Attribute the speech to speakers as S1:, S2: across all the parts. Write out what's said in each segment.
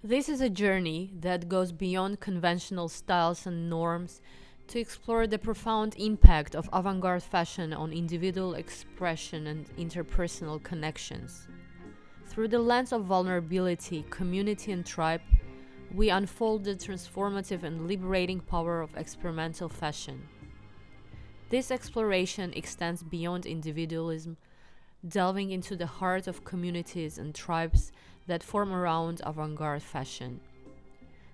S1: This is a journey that goes beyond conventional styles and norms to explore the profound impact of avant garde fashion on individual expression and interpersonal connections. Through the lens of vulnerability, community, and tribe, we unfold the transformative and liberating power of experimental fashion. This exploration extends beyond individualism, delving into the heart of communities and tribes that form around avant garde fashion.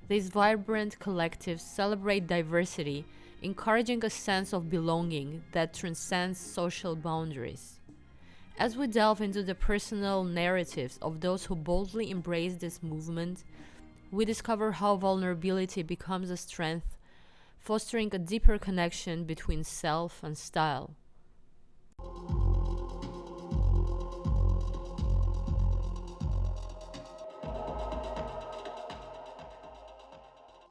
S1: These vibrant collectives celebrate diversity, encouraging a sense of belonging that transcends social boundaries. As we delve into the personal narratives of those who boldly embrace this movement, we discover how vulnerability becomes a strength, fostering a deeper connection between self and style.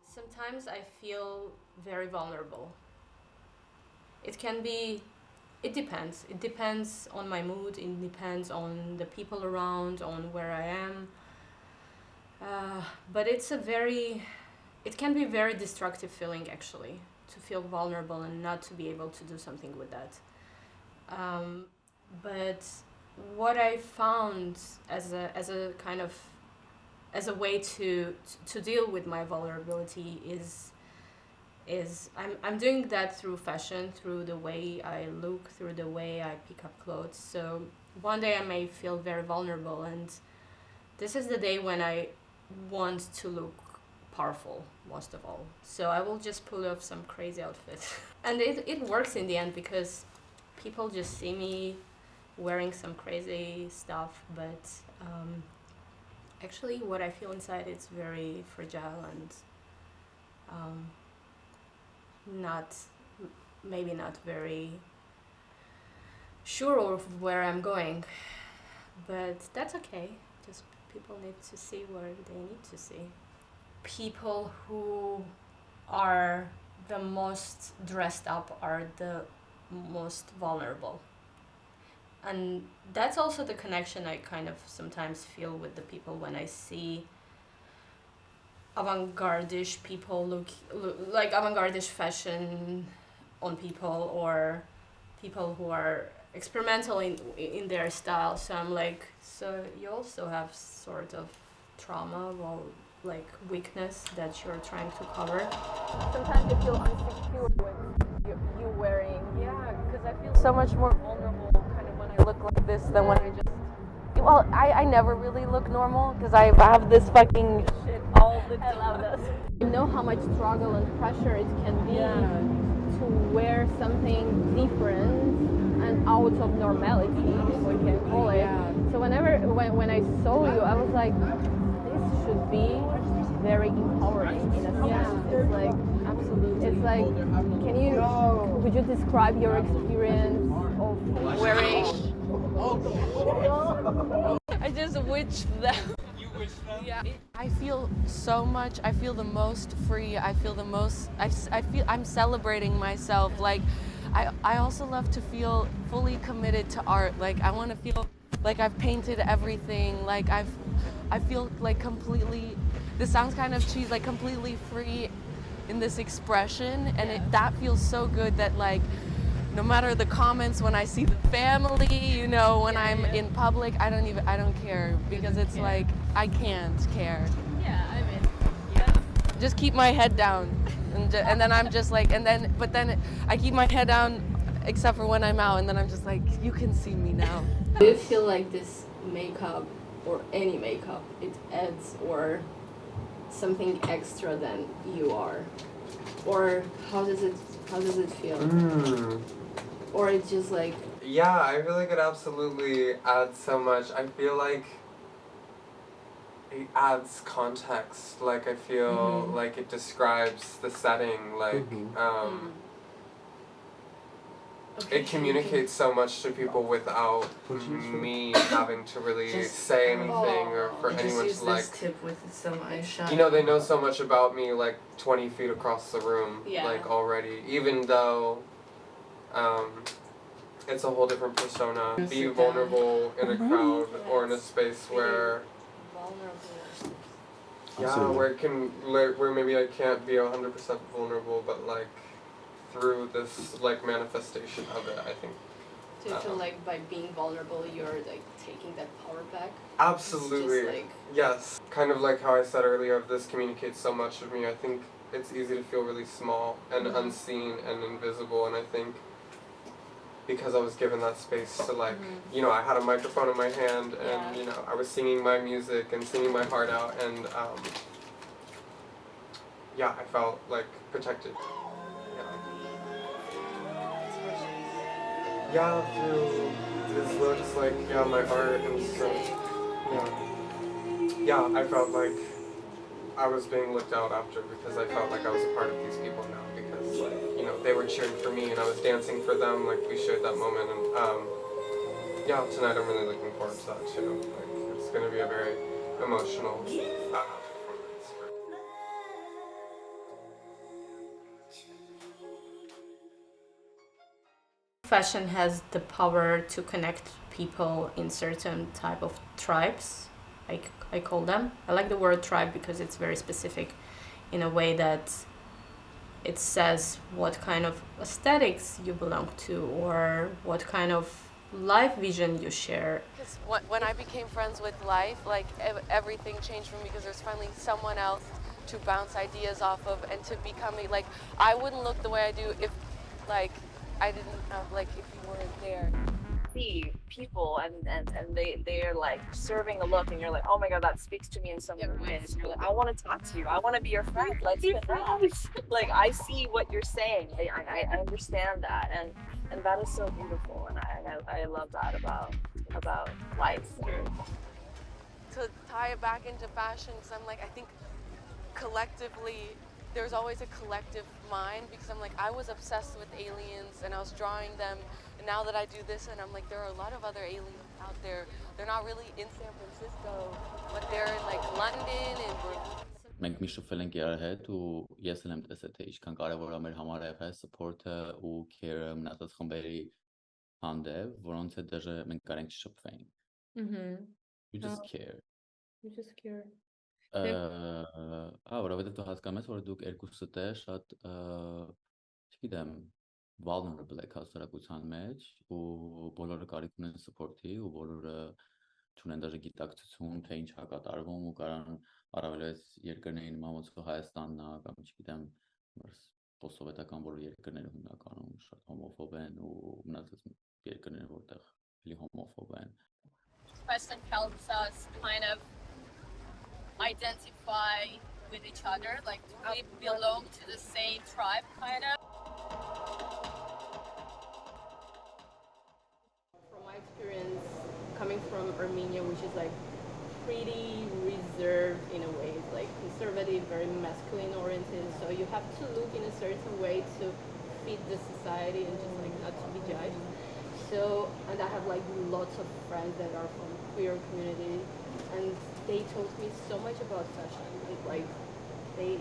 S1: Sometimes I feel very vulnerable. It can be, it depends. It depends on my mood, it depends on the people around, on where I am. But it can be a very destructive feeling actually, to feel vulnerable and not to be able to do something with that. But what I found as a kind of as a way to deal with my vulnerability is I'm doing that through fashion, through the way I look, through the way I pick up clothes. So one day I may feel very vulnerable, and this is the day when I want to look powerful most of all. So I will just pull off some crazy outfit. And it works in the end because people just see me wearing some crazy stuff, but actually what I feel inside is very fragile and not maybe not very sure of where I'm going, but that's okay. Just people need to see what they need to see. People who are the most dressed up are the most vulnerable. And that's also the connection I kind of sometimes feel with the people when I see avant-garde-ish people look like avant-garde-ish fashion on people, or people who are experimental in their style. So I'm like, so you also have sort of trauma or like weakness that you're trying to cover.
S2: Sometimes you feel insecure with you wearing. Yeah, because I feel so much more vulnerable kind of when I look like this than when I just. Well, I never really look normal because I have this fucking shit all the time. I love this. You know how much struggle and pressure it can be to wear something different and out of normality, if we can call it. Yeah. So when I saw you, I was like, this should be very empowering in a sense. Yeah. It's like absolutely. It's like, would you describe your experience of wearing? I just witched them. You witched them? Yeah. I feel so much. I feel the most free. I feel the most. I feel I'm celebrating myself. Like, I also love to feel fully committed to art. Like, I want to feel like I've painted everything. Like I feel like completely. This sounds kind of cheesy. Like completely free in this expression, and that feels so good that like. No matter the comments when I see the family, you know, when I'm in public, I don't care because it's like I can't care. Yeah, I mean, yeah. Just keep my head down, and then I'm just like, but then I keep my head down, except for when I'm out, and then I'm just like, you can see me now.
S1: Do you feel like this makeup or any makeup, it adds or something extra than you are, or how does it feel? Or it's just like...
S3: Yeah, I feel like it absolutely adds so much. I feel like it adds context. Like I feel like it describes the setting. Like it communicates so much to people without me having to really say anything or for anyone to like.
S1: This tip with some eyeshadow.
S3: You know, they know so much about me like 20 feet across the room.
S1: Yeah.
S3: Like already, even though. It's a whole different persona. Be vulnerable in a crowd or in a space where Yeah, where it can, where maybe I can't be 100% vulnerable, but like through this like manifestation of it, I think.
S1: Do you feel like by being vulnerable, you're like taking that power back?
S3: Absolutely.
S1: Just, like...
S3: Yes. Kind of like how I said earlier, this communicates so much of me. I think it's easy to feel really small and unseen and invisible, and I think because I was given that space to like, you know, I had a microphone in my hand and, you know, I was singing my music and singing my heart out, and yeah, I felt like protected. Yeah, through his looks, like, yeah, my art and stuff. Yeah, I felt like I was being looked out after because I felt like I was a part of these people now, because, like, you know, they were cheering for me and I was dancing for them, like, we shared that moment, and, yeah, tonight I'm really looking forward to that, too. Like, it's gonna be a very emotional performance.
S1: Fashion has the power to connect people in certain type of tribes, I call them. I like the word tribe because it's very specific in a way that it says what kind of aesthetics you belong to or what kind of life vision you share.
S2: Because when I became friends with Life, like everything changed for me because there's finally someone else to bounce ideas off of and to become like, I wouldn't look the way I do if like I didn't have, like, if you weren't there.
S4: See people and they're like serving a look and you're like, oh my god, that speaks to me in some ways. You're like, I want to talk to you, I want to be your friend, let's be friends. Like, I see what you're saying, I understand that, and that is so beautiful, and I love that about life.
S2: To tie it back into fashion, because I'm like, I think collectively there's always a collective mind, because I'm like, I was obsessed with aliens and I was drawing them, and now that I do this, and I'm like, there are a lot of other aliens out there. They're not really in San Francisco, but they're in like London and
S5: Մենք միշտ շփվել ենք իրար հետ ու ես էլ եմ տեսել թե ինչքան կարևոր է մեր համար եղել support-ը ու care-ը մնացած խմբերի հանդեպ, որոնց հետ դեռ մենք կարենք չշփվեինք. You just care.
S1: You just care.
S5: Որովհետև դու հասկանում ես, որ դուք երկուսդ է շատ, չգիտեմ, vulnerable եք հասարակության մեջ ու բոլորը կարիք ունեն support-ի ու բոլորը չունեն դեռ գիտակցություն, թե ինչ է կատարվում ու կարան առավելապես երկրների նման ոնց որ Հայաստանն է կամ չգիտեմ, post-սովետական բոլոր երկրները հիմնականում շատ հոմոֆոբ են ու մնացած երկրները որտեղ էլի հոմոֆոb են.
S6: Fashion helps us kind of identify with each other, like we belong to the same tribe, kind of.
S1: From my experience, coming from Armenia, which is like pretty reserved in a way, it's like conservative, very masculine oriented, so you have to look in a certain way to fit the society and just like not to be judged. So, and I have like lots of friends that are from queer community, and they told me so much about fashion. It's like I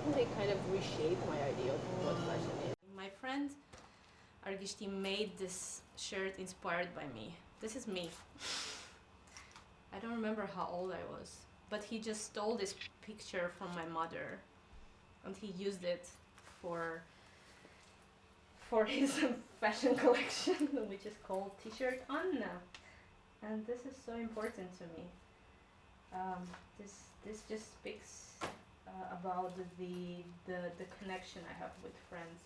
S1: think they kind of reshaped my idea of what fashion is. My friend Argishti made this shirt inspired by me. This is me. I don't remember how old I was, but he just stole this picture from my mother, and he used it for his fashion collection, which is called T-shirt Anna, and this is so important to me. This just speaks about the connection I have with friends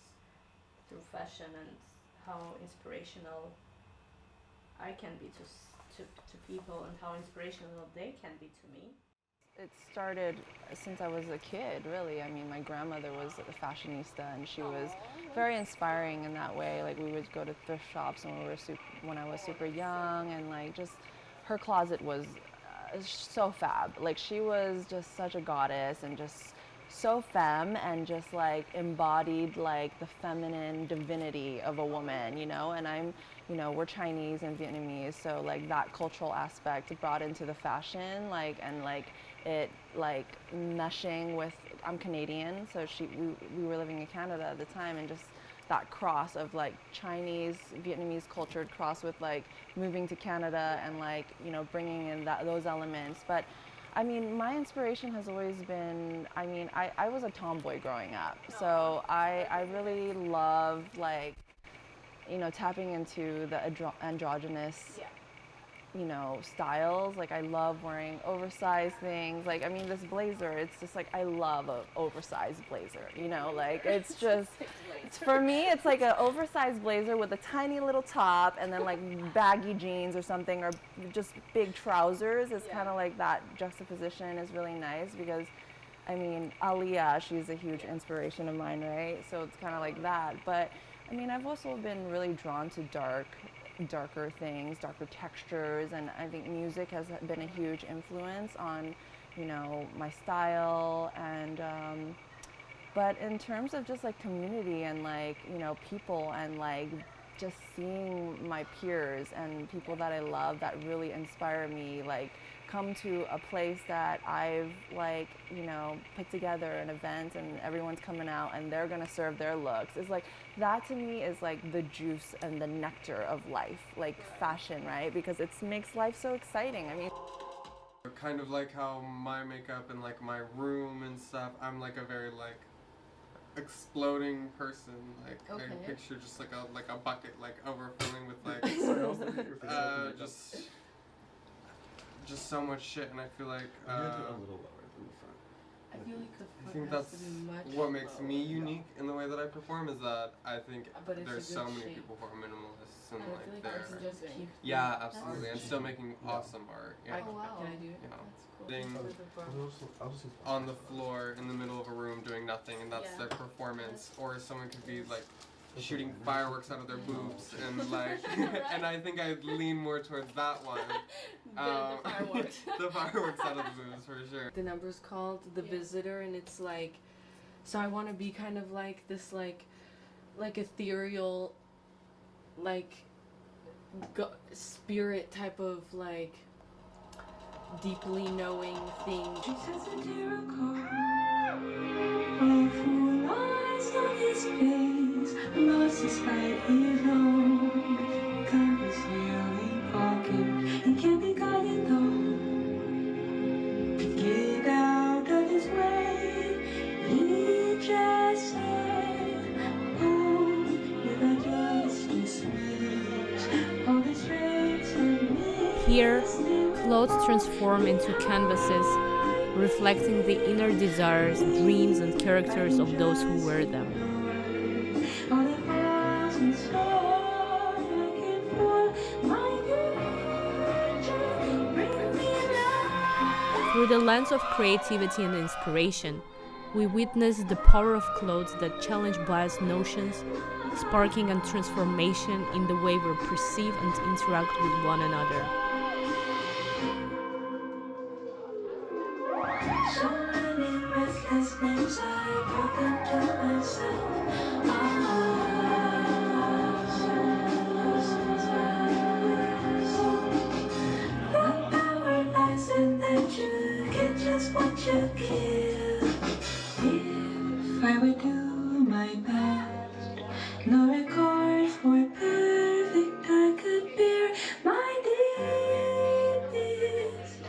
S1: through fashion and how inspirational I can be to people and how inspirational they can be to me.
S7: It started since I was a kid, really. I mean, my grandmother was a fashionista, and she was very inspiring in that way. Like, we would go to thrift shops when I was super young, and like just her closet was so fab. Like, she was just such a goddess and just so femme, and just like embodied like the feminine divinity of a woman, you know. And I'm, you know, we're Chinese and Vietnamese, so like that cultural aspect brought into the fashion, like, and like it like meshing with, I'm Canadian, so we were living in Canada at the time, and just that cross of like Chinese, Vietnamese cultured cross with like moving to Canada and like, you know, bringing in those elements. But I mean, my inspiration has always been, I mean, I was a tomboy growing up, so I really love, like, you know, tapping into the androgynous, you know, styles. Like, I love wearing oversized things. Like, I mean, this blazer, it's just like, I love an oversized blazer, you know, like, it's just, for me, it's like an oversized blazer with a tiny little top and then like baggy jeans or something, or just big trousers. It's kind of like that juxtaposition is really nice because, I mean, Aliyah, she's a huge inspiration of mine, right? So it's kind of like that. But I mean, I've also been really drawn to darker things, darker textures, and I think music has been a huge influence on, you know, my style. And but in terms of just like community and like, you know, people and like just seeing my peers and people that I love that really inspire me, like come to a place that I've like, you know, put together an event and everyone's coming out and they're gonna serve their looks. It's like, that to me is like the juice and the nectar of life, like fashion, right? Because it makes life so exciting. I mean,
S3: kind of like how my makeup and like my room and stuff, I'm like a very like exploding person. Like I picture just like a bucket like overfilling with like just so much shit, and I feel like
S5: A little lower from the front.
S2: I feel like the
S3: I think that's what makes me unique in the way that I perform, is that I think
S2: But it's
S3: there's
S2: a
S3: so
S2: good
S3: many
S2: shape.
S3: people who are minimalists and
S2: I feel
S3: like
S2: like
S3: they're
S2: it's just keep
S3: yeah, absolutely, and still making awesome art. Yeah.
S2: Can I do it?
S3: You know,
S2: That's
S3: thing
S2: cool.
S3: on the floor in the middle of a room doing nothing, and that's their performance. Or someone could be like shooting fireworks out of their boobs and like and I think I lean more towards that one.
S2: The fireworks.
S3: The fireworks out of the boobs for sure.
S2: The number's called The Visitor, and it's like, so I want to be kind of like this like ethereal, like spirit type of like deeply knowing thing.
S1: Here, clothes transform into canvases, reflecting the inner desires, dreams, and characters of those who wear them. Through the lens of creativity and inspiration, we witness the power of clothes that challenge biased notions, sparking a transformation in the way we perceive and interact with one another.
S8: I would do my best, no record for perfect, I could bear my deepest.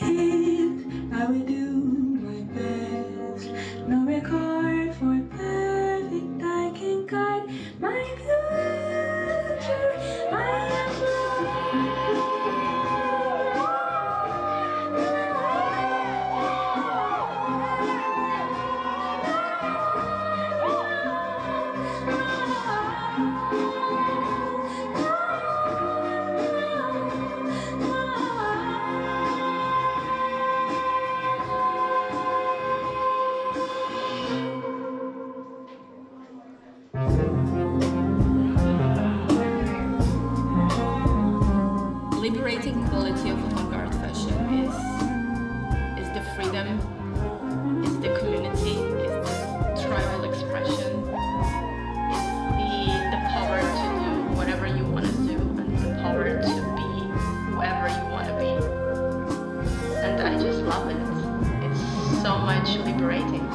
S8: If I would do my best, no record for perfect, I can guide my future. I am
S6: Liberating quality of avant-garde fashion is the freedom, is the community, is the tribal expression, is the power to do whatever you want to do, and the power to be whoever you want to be. And I just love it. It's so much liberating.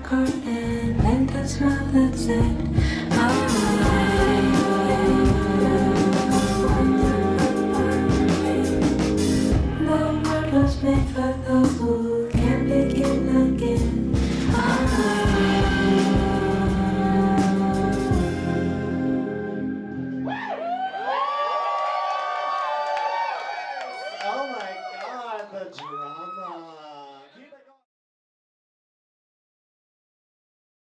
S8: garden, and the smell that said, the world was made for